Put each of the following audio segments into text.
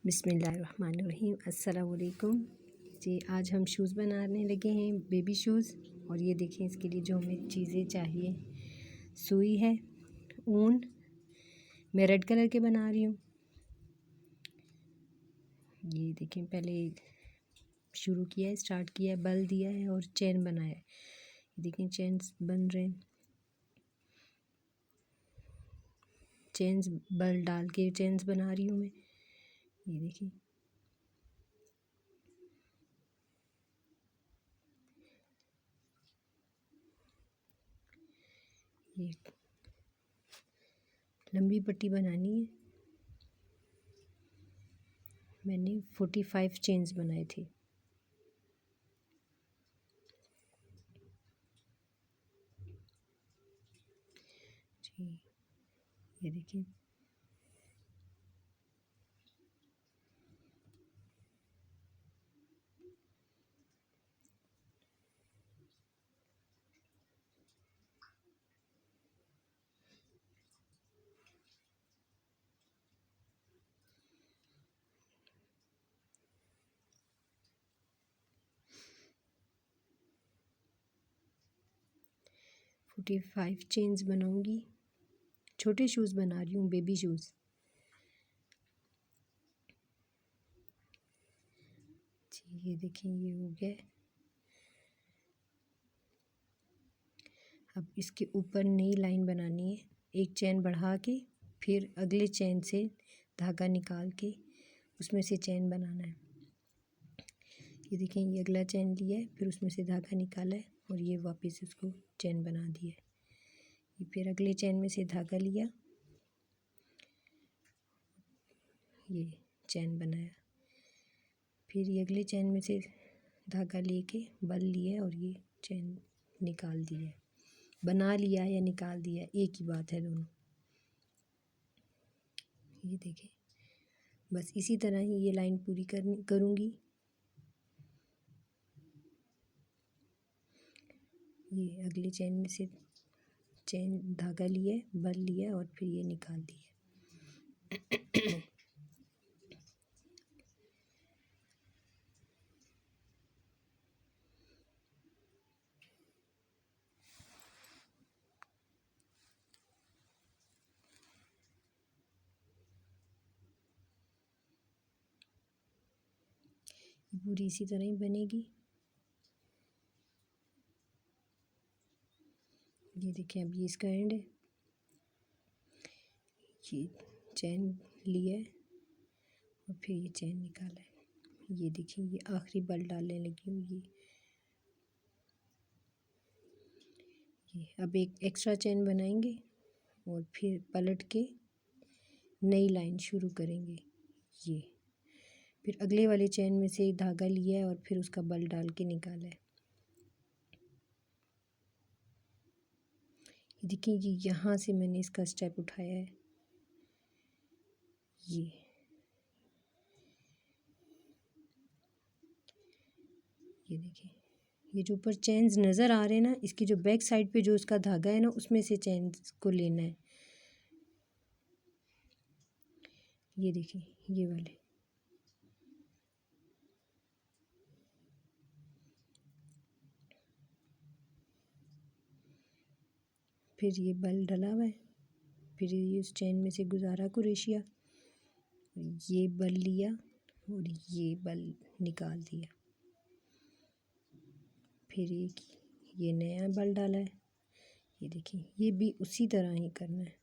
बिस्मिल्लाहिर्रहमानिर्रहीम। अस्सलाम वालेकुम जी। आज हम शूज़ बनाने लगे हैं, बेबी शूज़। और ये देखें, इसके लिए जो हमें चीज़ें चाहिए, सुई है, ऊन। मैं रेड कलर के बना रही हूँ। ये देखें, पहले शुरू किया है, स्टार्ट किया है, बल दिया है और चेन बनाया है। ये देखें, चेन्स बन रहे हैं। चेन्स बल डाल के चेन्स बना रही हूँ मैं। ये देखिए, ये लंबी पट्टी बनानी है। मैंने 45 चेन्स बनाए थे। जी, ये देखिए, फोर्टी 45 चेन्स बनाऊंगी। छोटे शूज़ बना रही हूँ, बेबी शूज़। जी, ये देखिए, ये हो गया। अब इसके ऊपर नई लाइन बनानी है। एक चेन बढ़ा के फिर अगले चेन से धागा निकाल के उसमें से चेन बनाना है। ये देखें, ये अगला चेन लिया है, फिर उसमें से धागा निकाला है और ये वापस उसको चेन बना दिया है। ये फिर अगले चेन में से धागा लिया, ये चेन बनाया। फिर ये अगले चेन में से धागा लेके बल लिया और ये चेन निकाल दिया है। बना लिया या निकाल दिया, एक ही बात है दोनों। ये देखें, बस इसी तरह ही ये लाइन पूरी करूँगी। ये अगले चेन में से चेन धागा लिया, बल लिया और फिर ये निकाल दिया। पूरी इसी तरह ही बनेगी। ये देखिए, अब ये इसका एंड है। ये चेन लिया है और फिर ये चेन निकाला है। ये देखिए, ये आखिरी बल डालने लगी हूँ। ये अब एक एक्स्ट्रा चेन बनाएंगे और फिर पलट के नई लाइन शुरू करेंगे। ये फिर अगले वाले चेन में से धागा लिया है और फिर उसका बल डाल के निकाला है। देखिए, ये यहाँ से मैंने इसका स्टेप उठाया है। ये देखिए, ये जो ऊपर चेन्स नज़र आ रहे हैं ना, इसकी जो बैक साइड पे जो इसका धागा है ना, उसमें से चेन्स को लेना है। ये देखिए, ये वाले। फिर ये बल डला हुआ है, फिर ये उस चेन में से गुजारा कुरेशिया, ये बल लिया और ये बल निकाल दिया। फिर एक ये नया बल डाला है। ये देखिए, ये भी उसी तरह ही करना है।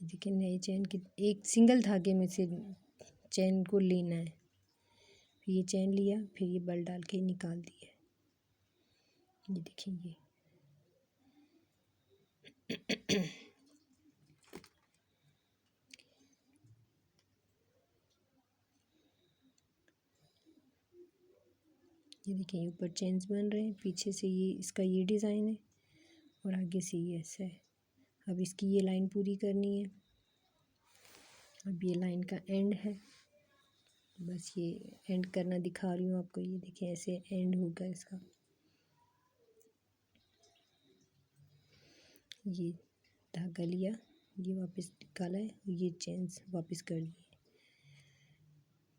देखिए, नए चेन की एक सिंगल धागे में से चेन को लेना है। फिर ये चेन लिया, फिर ये बल डाल के निकाल दिया। ये देखिए, ये देखिए, ऊपर चेन्स बन रहे हैं, पीछे से ये इसका ये डिज़ाइन है और आगे से ये ऐसा है। अब इसकी ये लाइन पूरी करनी है। अब ये लाइन का एंड है, बस ये एंड करना दिखा रही हूँ आपको। ये देखिए, ऐसे एंड होगा इसका। ये धागा लिया, ये वापस निकाला है, ये चेन वापस कर दी,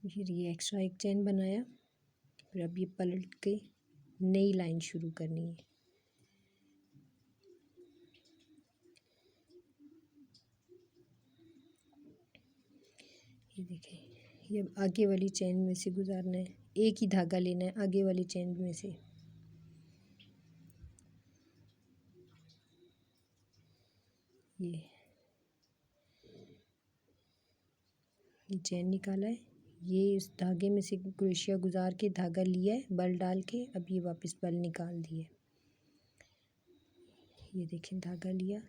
फिर ये एक्स्ट्रा एक चेन बनाया, फिर अब ये पलट के नई लाइन शुरू करनी है। ये देखें, ये आगे वाली चेन में से गुजारना है, एक ही धागा लेना है आगे वाली चेन में से। ये चेन निकाला है, ये इस धागे में से क्रोशिया गुजार के धागा लिया है बल डाल के, अब ये वापस बल निकाल दिए। ये देखें, धागा लिया,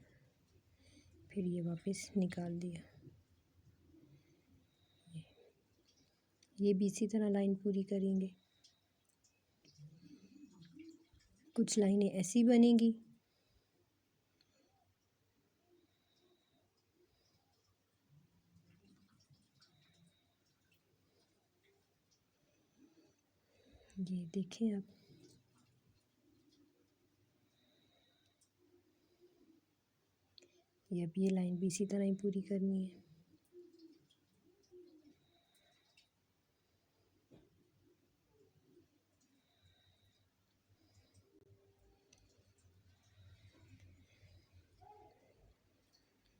फिर ये वापस निकाल दिया। ये भी इसी तरह लाइन पूरी करेंगे। कुछ लाइनें ऐसी बनेंगी, ये देखें आप, ये अब ये लाइन भी इसी तरह ही पूरी करनी है।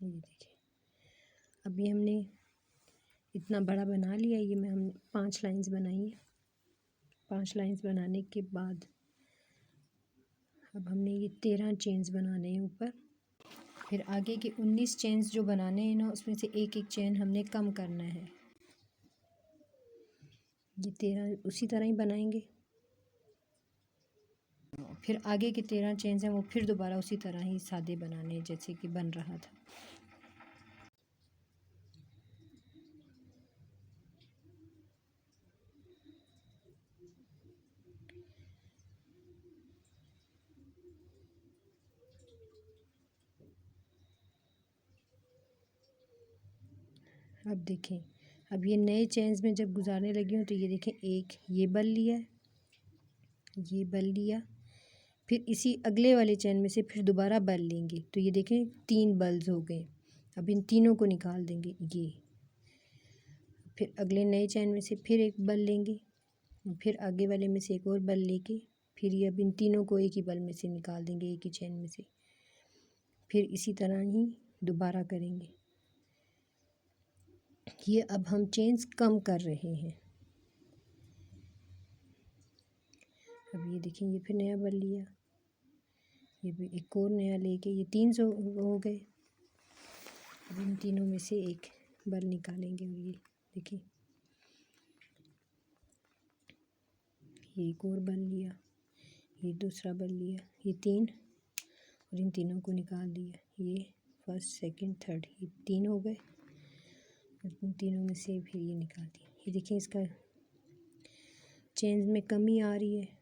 ये देखिए, अभी हमने इतना बड़ा बना लिया, ये में हम 5 लाइंस बनाई है। 5 लाइंस बनाने के बाद अब हमने ये 13 चेन्स बनाने हैं ऊपर, फिर आगे के 19 चेन्स जो बनाने हैं ना, उसमें से एक एक चेन हमने कम करना है। ये 13 उसी तरह ही बनाएंगे, फिर आगे के 13 चेन्स हैं वो फिर दोबारा उसी तरह ही सादे बनाने हैं जैसे कि बन रहा था। अब देखें, अब ये नए चेन्स में जब गुजारने लगी हूँ तो ये देखें, एक ये बल लिया, ये बल लिया, फिर इसी अगले वाले चेन में से फिर दोबारा बल लेंगे, तो ये देखें 3 बल्स हो गए। अब इन तीनों को निकाल देंगे, ये फिर अगले नए चेन में से फिर एक बल लेंगे, फिर आगे वाले में से एक और बल लेके, फिर ये अब इन तीनों को एक ही बल में से निकाल देंगे, एक ही चेन में से, फिर इसी तरह ही दोबारा करेंगे। ये अब हम चेन्स कम कर रहे हैं। अब ये देखें, ये फिर नया बल लिया, ये भी एक और नया लेके, ये 3 हो गए। अब इन तीनों में से एक बल निकालेंगे, और ये देखिए, ये एक और बल लिया, ये दूसरा बल लिया, ये 3, और इन तीनों को निकाल दिया, ये फर्स्ट सेकंड थर्ड, ये 3 हो गए, और इन तीनों में से फिर ये निकाल दिया। ये देखिए, इसका चेन्स में कमी आ रही है।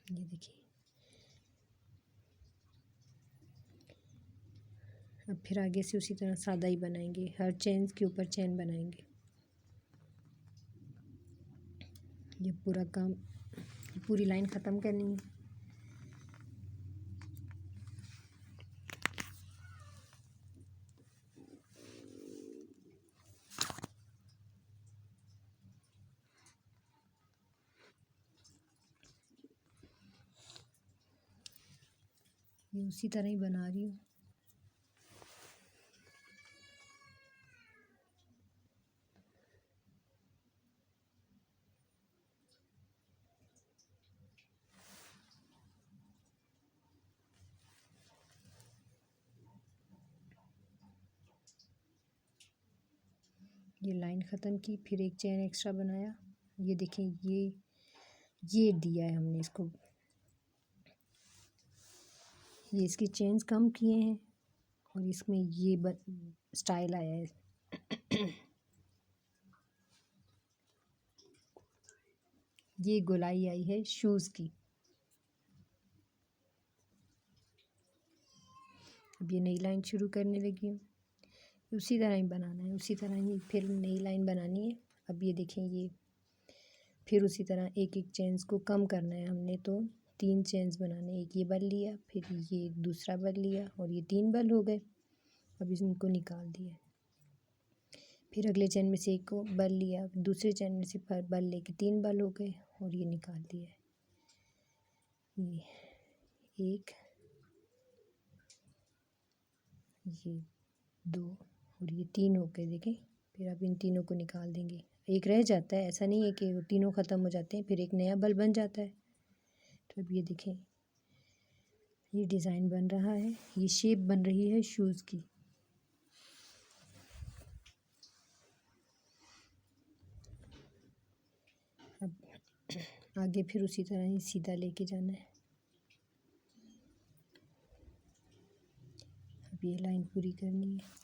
ये देखिए, अब फिर आगे से उसी तरह सादा ही बनाएंगे, हर चेन्स के ऊपर चेन बनाएंगे। ये पूरा काम, पूरी लाइन ख़त्म करनी है। ये उसी तरह ही बना रही हूँ। ये लाइन ख़त्म की, फिर एक चेन एक्स्ट्रा बनाया। ये देखें, ये दिया है हमने इसको, ये इसकी चेन्स कम किए हैं, और इसमें ये स्टाइल आया है। ये गोलाई आई है शूज़ की। अब ये नई लाइन शुरू करने लगी हूँ, उसी तरह ही बनाना है, उसी तरह ही फिर नई लाइन बनानी है। अब ये देखें, ये फिर उसी तरह एक एक चेन्स को कम करना है हमने। तो 3 चेन्स बनाने, एक ये बल लिया, फिर ये दूसरा बल लिया और ये 3 बल हो गए। अब इनको निकाल दिया। फिर अगले चेन में से एक को बल लिया, दूसरे चेन में से बल लेके 3 बल हो गए और ये निकाल दिया। ये 1, ये 2 और ये 3 हो गए। देखें, फिर अब इन तीनों को निकाल देंगे। एक रह जाता है, ऐसा नहीं है कि वो तीनों ख़त्म हो जाते हैं, फिर एक नया बल बन जाता है। तो अब ये देखें, ये डिज़ाइन बन रहा है, ये शेप बन रही है शूज़ की। अब आगे फिर उसी तरह ही सीधा लेके जाना है। अब ये लाइन पूरी करनी है।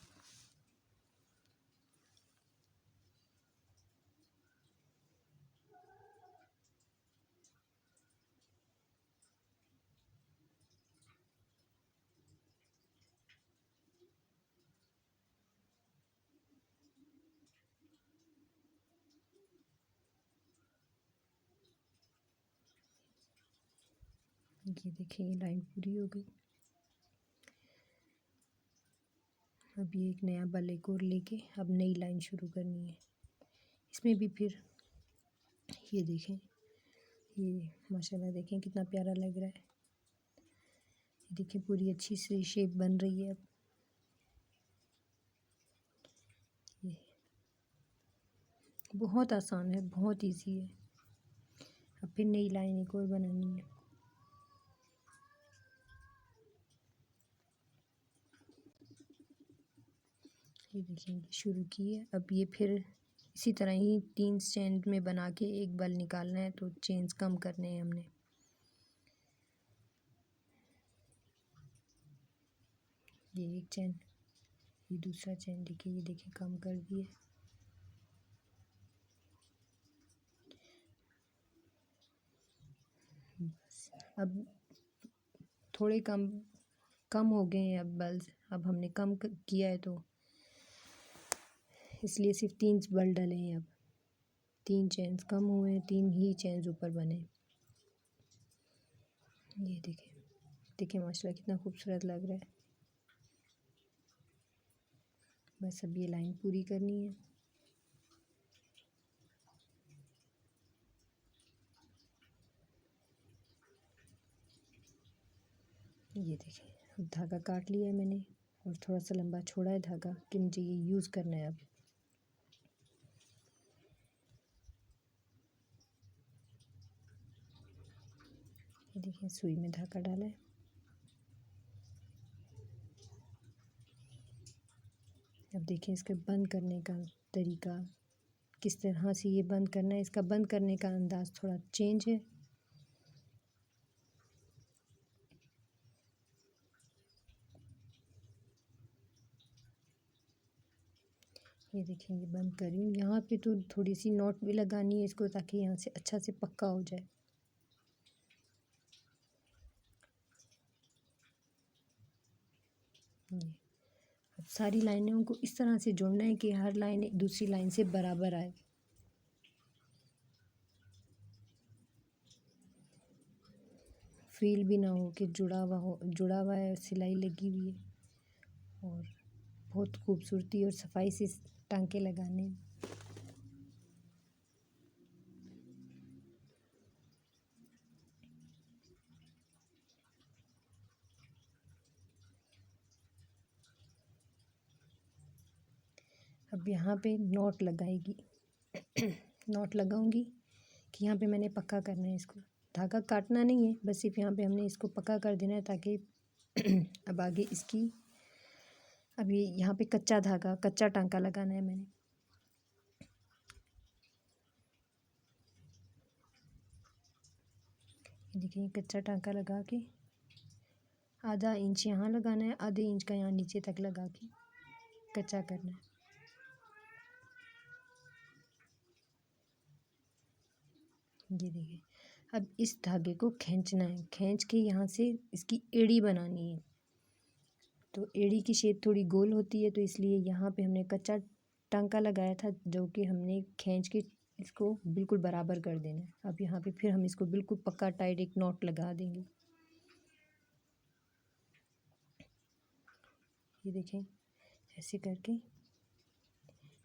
ये देखिए, ये लाइन पूरी हो गई। अब ये एक नया बल एक और लेके अब नई लाइन शुरू करनी है। इसमें भी फिर ये देखें, ये माशाल्लाह देखें कितना प्यारा लग रहा है। ये देखें, पूरी अच्छी सी शेप बन रही है। अब ये बहुत आसान है, बहुत इजी है। अब फिर नई लाइन एक और बनानी है। ये देखिए, शुरू की है। अब ये फिर इसी तरह ही 3 चेन में बना के एक बल निकालना है। तो चेन्स कम करने हैं हमने। ये एक चेन, ये दूसरा चेन, देखिए ये देखिए कम कर दिए। बस अब थोड़े कम हो गए हैं अब बल्स। अब हमने कम किया है तो इसलिए सिर्फ 3 बल डले हैं। अब 3 चेन्स कम हुए हैं, 3 ही चेन्स ऊपर बने। ये देखें, देखिए माशाल्लाह कितना खूबसूरत लग रहा है। बस अब ये लाइन पूरी करनी है। ये देखिए, अब धागा काट लिया है मैंने और थोड़ा सा लंबा छोड़ा है धागा कि मुझे ये यूज़ करना है। अब ये देखिए, सुई में धागा डाला है। अब देखिए, इसके बंद करने का तरीका किस तरह से ये बंद करना है। इसका बंद करने का अंदाज़ थोड़ा चेंज है। ये देखिए, ये बंद कर रही हूँ। यहाँ पे तो थोड़ी सी नॉट भी लगानी है इसको, ताकि यहाँ से अच्छा से पक्का हो जाए। ये अब सारी लाइनों को इस तरह से जोड़ना है कि हर लाइन दूसरी लाइन से बराबर आए। फील भी ना हो कि जुड़ा हुआ है, सिलाई लगी हुई है। और बहुत खूबसूरती और सफाई से टांके लगाने हैं। अब यहाँ पे नॉट लगाएगी नॉट लगाऊंगी कि यहाँ पे मैंने पक्का करना है इसको। धागा काटना नहीं है, बस सिर्फ यहाँ पे हमने इसको पक्का कर देना है, ताकि अब आगे इसकी अब ये यहाँ पे कच्चा टांका लगाना है मैंने। देखिए, कच्चा टांका लगा के आधा इंच यहाँ लगाना है, आधे इंच का यहाँ नीचे तक लगा के कच्चा करना है। ये देखिए, अब इस धागे को खींचना है, खींच के यहाँ से इसकी एड़ी बनानी है। तो एड़ी की शेप थोड़ी गोल होती है, तो इसलिए यहाँ पे हमने कच्चा टांका लगाया था जो कि हमने खींच के इसको बिल्कुल बराबर कर देना है। अब यहाँ पे फिर हम इसको बिल्कुल पक्का टाइट एक नॉट लगा देंगे। ये देखें, ऐसे करके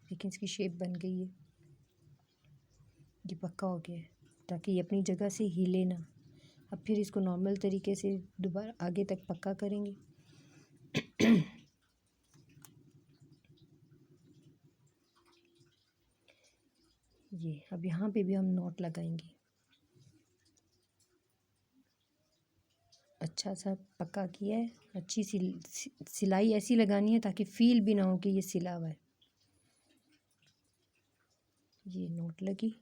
लेकिन इसकी शेप बन गई है, ये पक्का हो गया है ताकि ये अपनी जगह से हिले ना। अब फिर इसको नॉर्मल तरीके से दोबारा आगे तक पक्का करेंगे। ये अब यहाँ पे भी हम नॉट लगाएंगे, अच्छा सा पक्का किया है। अच्छी सी सिलाई ऐसी लगानी है ताकि फील भी ना हो कि ये सिला हुआ है। ये नॉट लगी।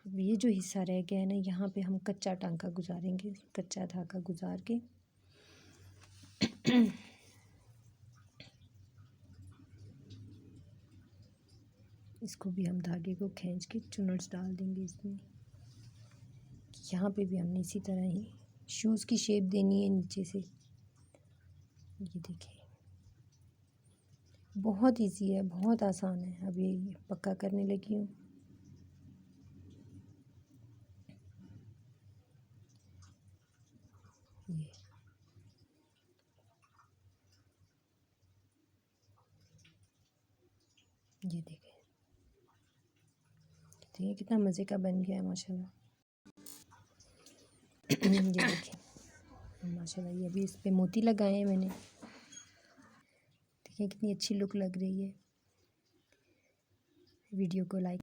अब ये जो हिस्सा रह गया है ना, यहाँ पे हम कच्चा टांका गुजारेंगे, कच्चा धागा गुजार के इसको भी हम धागे को खींच के चुनट्स डाल देंगे इसमें। यहाँ पे भी हमने इसी तरह ही शूज़ की शेप देनी है नीचे से। ये देखिए, बहुत इजी है, बहुत आसान है। अब ये पक्का करने लगी हूँ। ये देखिए, देखिए कितना मज़े का बन गया है माशाल्लाह। ये देखिए माशाल्लाह, ये भी इस पे मोती लगाए हैं मैंने। देखिए कितनी अच्छी लुक लग रही है। वीडियो को लाइक